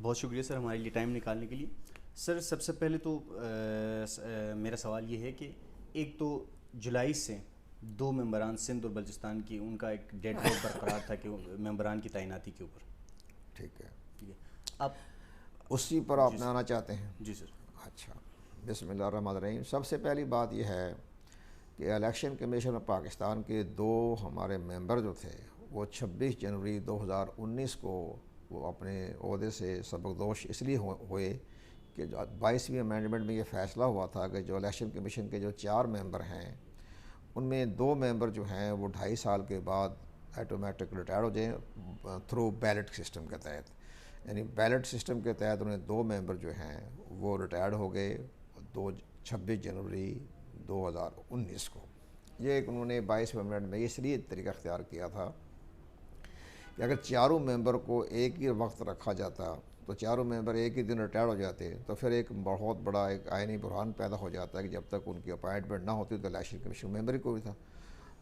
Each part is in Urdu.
بہت شکریہ سر ہمارے لیے ٹائم نکالنے کے لیے. سر سب سے پہلے تو میرا سوال یہ ہے کہ ایک تو جولائی سے دو ممبران سندھ اور بلوچستان کی ان کا ایک ڈیڈ لاک برقرار تھا کہ ممبران کی تعیناتی کے اوپر. ٹھیک ہے، ٹھیک ہے. اب اسی پر آپ جی نے سر. آنا چاہتے ہیں؟ جی سر. اچھا، بسم اللہ الرحمن الرحیم. سب سے پہلی بات یہ ہے کہ الیکشن کمیشن آف پاکستان کے دو ہمارے ممبر جو تھے وہ 26 جنوری 2019 کو وہ اپنے عہدے سے سبکدوش اس لیے ہوئے کہ 22ویں امینڈمنٹ میں یہ فیصلہ ہوا تھا کہ جو الیکشن کمیشن کے جو 4 ممبر ہیں ان میں 2 ممبر جو ہیں وہ 2.5 سال کے بعد آٹومیٹک ریٹائر ہو جائیں تھرو بیلٹ سسٹم کے تحت. یعنی بیلٹ سسٹم کے تحت انہیں 2 ممبر جو ہیں وہ ریٹائرڈ ہو گئے 26 جنوری 2019 کو. یہ ایک انہوں نے 22 امینڈمنٹ میں اس لیے طریقہ اختیار کیا تھا کہ اگر چاروں ممبر کو ایک ہی وقت رکھا جاتا تو چاروں ممبر ایک ہی دن ریٹائر ہو جاتے تو پھر ایک بہت بڑا ایک آئینی بحران پیدا ہو جاتا ہے کہ جب تک ان کی اپائنٹمنٹ نہ ہوتی تو الیکشن کمیشن ممبر ہی کوئی تھا.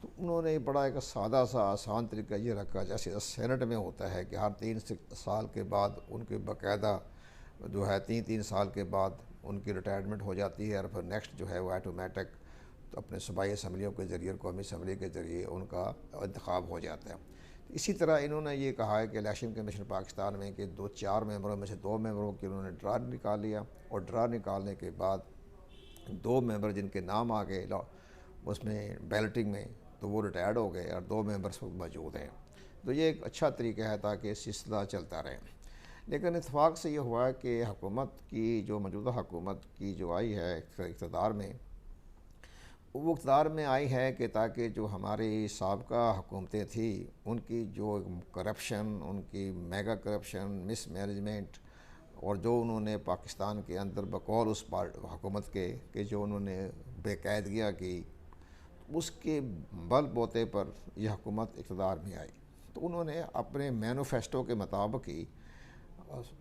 تو انہوں نے بڑا ایک سادہ سا آسان طریقہ یہ رکھا جیسے سینٹ میں ہوتا ہے کہ ہر 3 سال کے بعد ان کے باقاعدہ جو ہے 3 سال کے بعد ان کی ریٹائرمنٹ ہو جاتی ہے اور پھر نیکسٹ جو ہے وہ آٹومیٹک اپنے صوبائی اسمبلیوں کے ذریعے قومی اسمبلی کے ذریعے ان کا انتخاب ہو جاتا ہے. اسی طرح انہوں نے یہ کہا ہے کہ الیکشن کمیشن پاکستان میں کہ 4 ممبروں میں سے 2 ممبروں کی انہوں نے ڈرا نکال لیا اور ڈرا نکالنے کے بعد 2 ممبر جن کے نام آ گئے اس میں بیلٹنگ میں تو وہ ریٹائرڈ ہو گئے اور 2 ممبرس موجود ہیں. تو یہ ایک اچھا طریقہ ہے تاکہ سلسلہ چلتا رہے. لیکن اتفاق سے یہ ہوا ہے کہ حکومت کی جو موجودہ حکومت کی جو آئی ہے اقتدار میں وہ اقتدار میں آئی ہے کہ تاکہ جو ہماری سابقہ حکومتیں تھیں ان کی جو کرپشن ان کی میگا کرپشن مس مینجمنٹ اور جو انہوں نے پاکستان کے اندر بقول اس حکومت کے کہ جو انہوں نے بے قاعدگیاں کی اس کے بل بوتے پر یہ حکومت اقتدار میں آئی. تو انہوں نے اپنے مینوفیسٹو کے مطابق ہی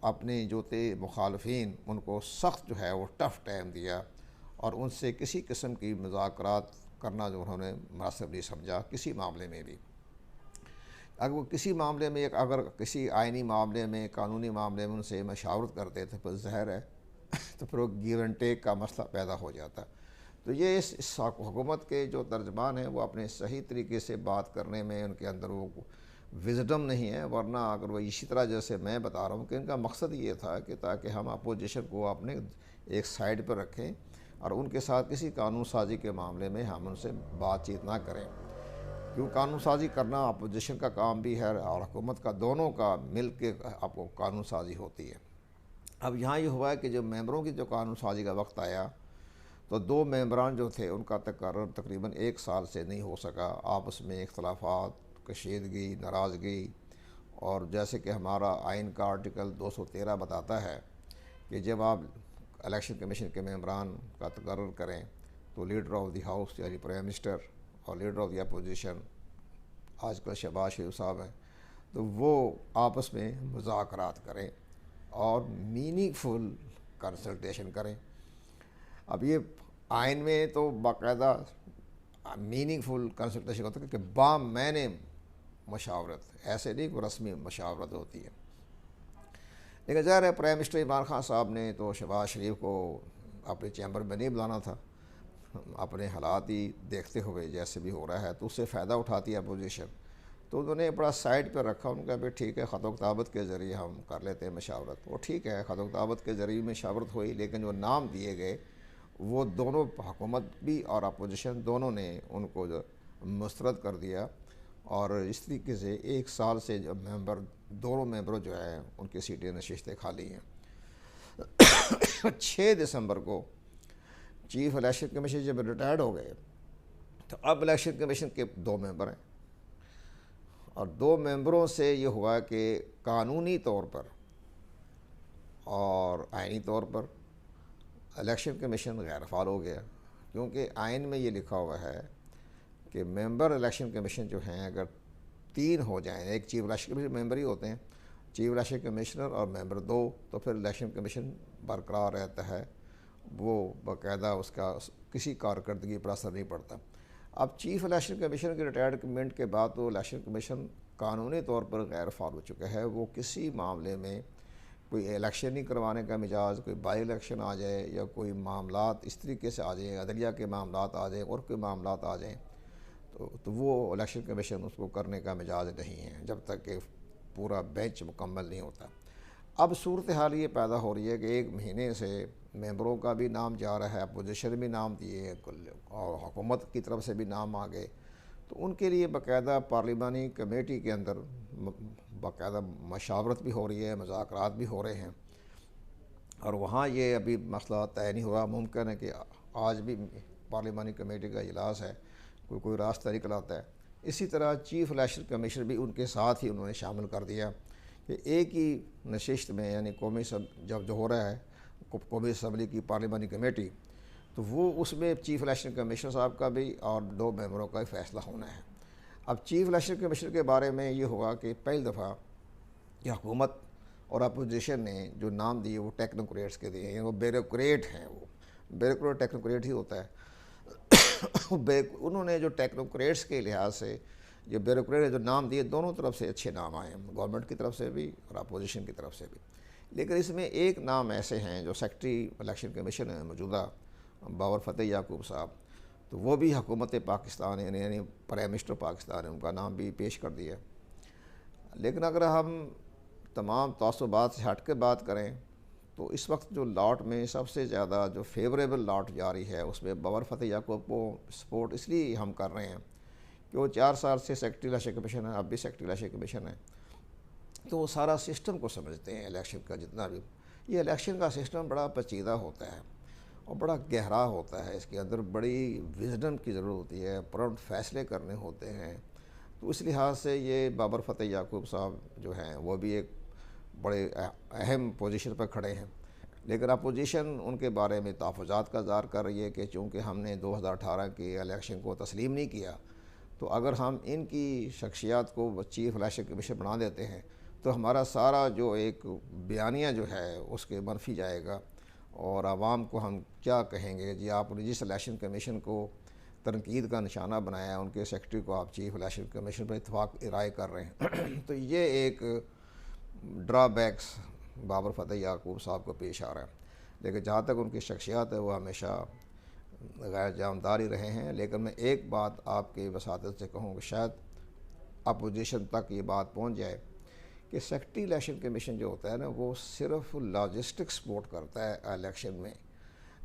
اپنے جو تھے مخالفین ان کو سخت جو ہے وہ ٹف ٹائم دیا اور ان سے کسی قسم کی مذاکرات کرنا جو انہوں نے مناسب نہیں سمجھا کسی معاملے میں بھی. اگر وہ کسی معاملے میں اگر کسی آئینی معاملے میں قانونی معاملے میں ان سے مشاورت کرتے تھے پھر ظاہر ہے تو پھر وہ گیو اینڈ ٹیک کا مسئلہ پیدا ہو جاتا. تو یہ اس حکومت کے جو ترجمان ہیں وہ اپنے صحیح طریقے سے بات کرنے میں ان کے اندر وہ وزڈم نہیں ہے. ورنہ اگر وہ اسی طرح جیسے میں بتا رہا ہوں کہ ان کا مقصد یہ تھا کہ تاکہ ہم اپوزیشن کو اپنے ایک سائڈ پر رکھیں اور ان کے ساتھ کسی قانون سازی کے معاملے میں ہم ان سے بات چیت نہ کریں. کیوں قانون سازی کرنا اپوزیشن کا کام بھی ہے اور حکومت کا دونوں کا مل کے آپ کو قانون سازی ہوتی ہے. اب یہاں یہ ہوا ہے کہ جب ممبروں کی جو قانون سازی کا وقت آیا تو 2 ممبران جو تھے ان کا تقرر تقریباً 1 سال سے نہیں ہو سکا. آپس میں اختلافات کشیدگی ناراضگی اور جیسے کہ ہمارا آئین کا آرٹیکل 213 بتاتا ہے کہ جب آپ الیکشن کمیشن کے ممبران کا تقرر کریں تو لیڈر آف دی ہاؤس یعنی پرائم منسٹر اور لیڈر آف دی اپوزیشن آج کل شہباز شریف صاحب ہیں تو وہ آپس میں مذاکرات کریں اور میننگ فل کنسلٹیشن کریں. اب یہ آئین میں تو باقاعدہ میننگ فل کنسلٹیشن ہوتا ہے کہ بامعنی مشاورت ایسے نہیں کوئی رسمی مشاورت ہوتی ہے. لیکن ظاہر ہے پرائم منسٹر عمران خان صاحب نے تو شہباز شریف کو اپنے چیمبر میں نہیں بلانا تھا. اپنے حالات ہی دیکھتے ہوئے جیسے بھی ہو رہا ہے تو اس سے فائدہ اٹھاتی ہے اپوزیشن. تو انہوں نے بڑا سائڈ پہ رکھا. ان کا بھی ٹھیک ہے خط و کتابت کے ذریعے ہم کر لیتے ہیں مشاورت. وہ ٹھیک ہے خط و کتابت کے ذریعے مشاورت ہوئی لیکن جو نام دیے گئے وہ دونوں حکومت بھی اور اپوزیشن دونوں نے ان کو مسترد کر دیا اور اس طریقے سے 1 سال سے جو دونوں ممبر جو ہیں ان کی سیٹیں نشستیں خالی ہیں. 6 دسمبر کو چیف الیکشن کمیشن جب ریٹائرڈ ہو گئے تو اب الیکشن کمیشن کے 2 ممبر ہیں اور 2 ممبروں سے یہ ہوا کہ قانونی طور پر اور آئینی طور پر الیکشن کمیشن غیر فعال ہو گیا. کیونکہ آئین میں یہ لکھا ہوا ہے کہ ممبر الیکشن کمیشن جو ہیں اگر 3 ہو جائیں ایک چیف الیکشن کمیشن ممبر ہی ہوتے ہیں چیف الیکشن کمشنر اور ممبر 2 تو پھر الیکشن کمیشن برقرار رہتا ہے. وہ باقاعدہ اس کا کسی کارکردگی پر اثر نہیں پڑتا. اب چیف الیکشن کمیشن کے ریٹائرمنٹ کے بعد تو الیکشن کمیشن قانونی طور پر غیر فعال ہو چکا ہے. وہ کسی معاملے میں کوئی الیکشن نہیں کروانے کا مجاز، کوئی بائی الیکشن آ جائے یا کوئی معاملات اس طریقے سے آ جائیں، عدلیہ کے معاملات آ جائیں اور کوئی معاملات آ جائیں، تو وہ الیکشن کمیشن اس کو کرنے کا مجاز نہیں ہے جب تک کہ پورا بینچ مکمل نہیں ہوتا۔ اب صورتحال یہ پیدا ہو رہی ہے کہ ایک مہینے سے ممبروں کا بھی نام جا رہا ہے، اپوزیشن بھی نام دیے اور حکومت کی طرف سے بھی نام آ گئے، تو ان کے لیے باقاعدہ پارلیمانی کمیٹی کے اندر باقاعدہ مشاورت بھی ہو رہی ہے، مذاکرات بھی ہو رہے ہیں، اور وہاں یہ ابھی مسئلہ طے نہیں ہوا۔ ممکن ہے کہ آج بھی پارلیمانی کمیٹی کا اجلاس ہے، کوئی راستہ نکل آتا ہے۔ اسی طرح چیف الیکشن کمیشنر بھی ان کے ساتھ ہی انہوں نے شامل کر دیا کہ ایک ہی نشست میں، یعنی قومی جب جو ہو رہا ہے قومی اسمبلی کی پارلیمانی کمیٹی، تو وہ اس میں چیف الیکشن کمیشنر صاحب کا بھی اور 2 ممبروں کا فیصلہ ہونا ہے۔ اب چیف الیکشن کمیشنر کے بارے میں یہ ہوگا کہ پہلی دفعہ کہ حکومت اور اپوزیشن نے جو نام دیے وہ ٹیکنوکریٹس کے دیے، یعنی وہ بیوروکریٹ ہیں، وہ بیوروکریٹ ٹیکنوکریٹ ہی ہوتا ہے۔ انہوں نے جو ٹیکنوکریٹس کے لحاظ سے جو بیوروکریٹ جو نام دیے، دونوں طرف سے اچھے نام آئے ہیں، گورنمنٹ کی طرف سے بھی اور اپوزیشن کی طرف سے بھی، لیکن اس میں ایک نام ایسے ہیں جو سیکرٹری الیکشن کمیشن ہے موجودہ باور فتح یعقوب صاحب، تو وہ بھی حکومت پاکستان یعنی پرائم منسٹر پاکستان ہے، ان کا نام بھی پیش کر دیا۔ لیکن اگر ہم تمام تعصبات سے ہٹ کے بات کریں تو اس وقت جو لاٹ میں سب سے زیادہ جو فیوریبل لاٹ جاری ہے اس میں باور فتح یعقوب کو سپورٹ اس لیے ہم کر رہے ہیں کہ وہ 4 سال سے سیکرٹری الیکشن کمیشن ہے، اب بھی سیکرٹری الیکشن کمیشن ہے، تو وہ سارا سسٹم کو سمجھتے ہیں الیکشن کا جتنا بھی۔ یہ الیکشن کا سسٹم بڑا پیچیدہ ہوتا ہے اور بڑا گہرا ہوتا ہے، اس کے اندر بڑی وزڈم کی ضرورت ہوتی ہے، پرامپٹ فیصلے کرنے ہوتے ہیں، تو اس لحاظ سے یہ بابر فتح یعقوب صاحب جو ہیں وہ بھی ایک بڑے اہم پوزیشن پر کھڑے ہیں۔ لیکن اپوزیشن ان کے بارے میں تحفظات کا اظہار کر رہی ہے کہ چونکہ ہم نے 2018 کے الیکشن کو تسلیم نہیں کیا، تو اگر ہم ان کی شخصیات کو چیف الیکشن کمیشن بنا دیتے ہیں تو ہمارا سارا جو ایک بیانیہ جو ہے اس کے منفی جائے گا، اور عوام کو ہم کیا کہیں گے، جی آپ نے جس الیکشن کمیشن کو تنقید کا نشانہ بنایا ہے، ان کے سیکرٹری کو آپ چیف الیکشن کمیشن پر اتفاق رائے کر رہے ہیں، تو یہ ایک ڈرا بیکس بابر فتح یعقوب صاحب کو پیش آ رہا ہے۔ لیکن جہاں تک ان کی شخصیات ہے وہ ہمیشہ غیر جانبدار ہی رہے ہیں۔ لیکن میں ایک بات آپ کے وساطت سے کہوں کہ شاید اپوزیشن تک یہ بات پہنچ جائے کہ سیکرٹری الیکشن کمیشن جو ہوتا ہے نا، وہ صرف لاجسٹک سپورٹ کرتا ہے الیکشن میں۔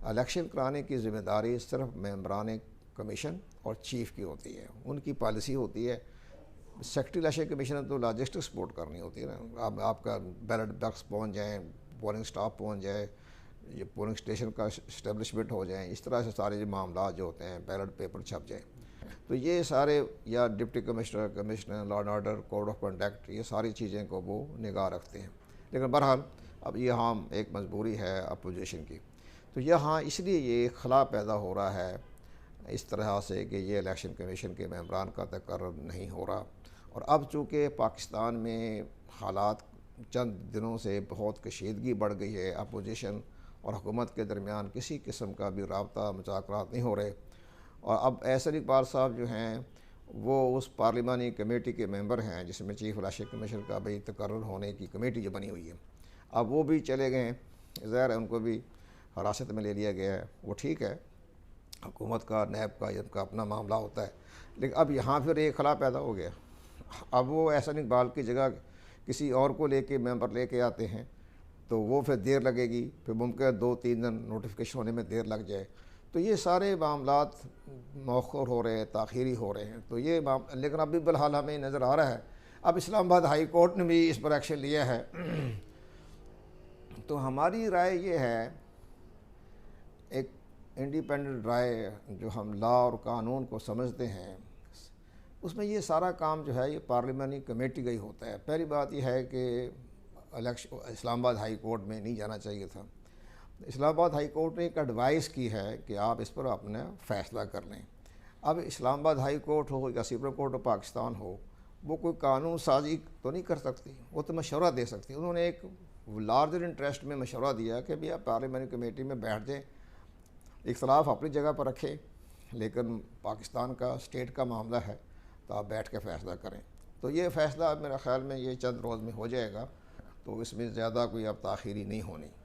الیکشن کرانے کی ذمہ داری صرف ممبران کمیشن اور چیف کی ہوتی ہے، ان کی پالیسی ہوتی ہے۔ سیکرٹری الیکشن کمیشن تو لاجسٹک سپورٹ کرنی ہوتی ہے نا، آپ کا بیلٹ باکس پہنچ جائیں، پولنگ سٹاف پہنچ جائے، یہ پولنگ اسٹیشن کا اسٹیبلشمنٹ ہو جائیں، اس طرح سے سارے معاملات جو ہوتے ہیں، بیلٹ پیپر چھپ جائیں، تو یہ سارے یا deputy commissioner law and order, code of conduct, یہ ساری چیزیں کو وہ نگاہ رکھتے ہیں۔ لیکن بہرحال اب یہاں ایک مجبوری ہے اپوزیشن کی، تو یہاں اس لیے یہ خلا پیدا ہو رہا ہے اس طرح سے کہ یہ الیکشن کمیشن کے ممبران کا تقرر نہیں ہو رہا۔ اور اب چونکہ پاکستان میں حالات چند دنوں سے بہت کشیدگی بڑھ گئی ہے، اپوزیشن اور حکومت کے درمیان کسی قسم کا بھی رابطہ مذاکرات نہیں ہو رہے، اور اب احسن اقبال صاحب جو ہیں وہ اس پارلیمانی کمیٹی کے ممبر ہیں جس میں چیف الیکشن کمیشن کا بھی تقرر ہونے کی کمیٹی جو بنی ہوئی ہے، اب وہ بھی چلے گئے ہیں، ظاہر ہے ان کو بھی حراست میں لے لیا گیا ہے۔ وہ ٹھیک ہے، حکومت کا نیب کا ان کا اپنا معاملہ ہوتا ہے، لیکن اب یہاں پھر ایک خلا پیدا ہو گیا، اب وہ احسن اقبال کی جگہ کسی اور کو لے کے ممبر لے کے آتے ہیں تو وہ پھر دیر لگے گی، پھر ممکن 2-3 دن نوٹیفیکیشن ہونے میں دیر لگ جائے، تو یہ سارے معاملات مؤخر ہو رہے ہیں، تاخیری ہو رہے ہیں، تو یہ لیکن ابھی بالحال ہمیں نظر آ رہا ہے اب اسلام آباد ہائی کورٹ نے بھی اس پر ایکشن لیا ہے۔ تو ہماری رائے یہ ہے، ایک انڈیپینڈنٹ رائے جو ہم لا اور قانون کو سمجھتے ہیں، اس میں یہ سارا کام جو ہے یہ پارلیمانی کمیٹی کا ہی ہوتا ہے۔ پہلی بات یہ ہے کہ اسلام آباد ہائی کورٹ میں نہیں جانا چاہیے تھا۔ اسلام آباد ہائی کورٹ نے ایک ایڈوائس کی ہے کہ آپ اس پر اپنا فیصلہ کر لیں۔ اب اسلام آباد ہائی کورٹ ہو یا سپریم کورٹ آف پاکستان ہو، وہ کوئی قانون سازی تو نہیں کر سکتی، وہ تو مشورہ دے سکتی۔ انہوں نے ایک لارجر انٹرسٹ میں مشورہ دیا کہ بھی آپ پارلیمانی کمیٹی میں بیٹھ جائیں، اختلاف اپنی جگہ پر رکھیں، لیکن پاکستان کا اسٹیٹ کا معاملہ ہے تو آپ بیٹھ کے فیصلہ کریں۔ تو یہ فیصلہ میرا خیال میں یہ چند روز میں ہو جائے گا، تو اس میں زیادہ کوئی اب تاخیری نہیں ہونی.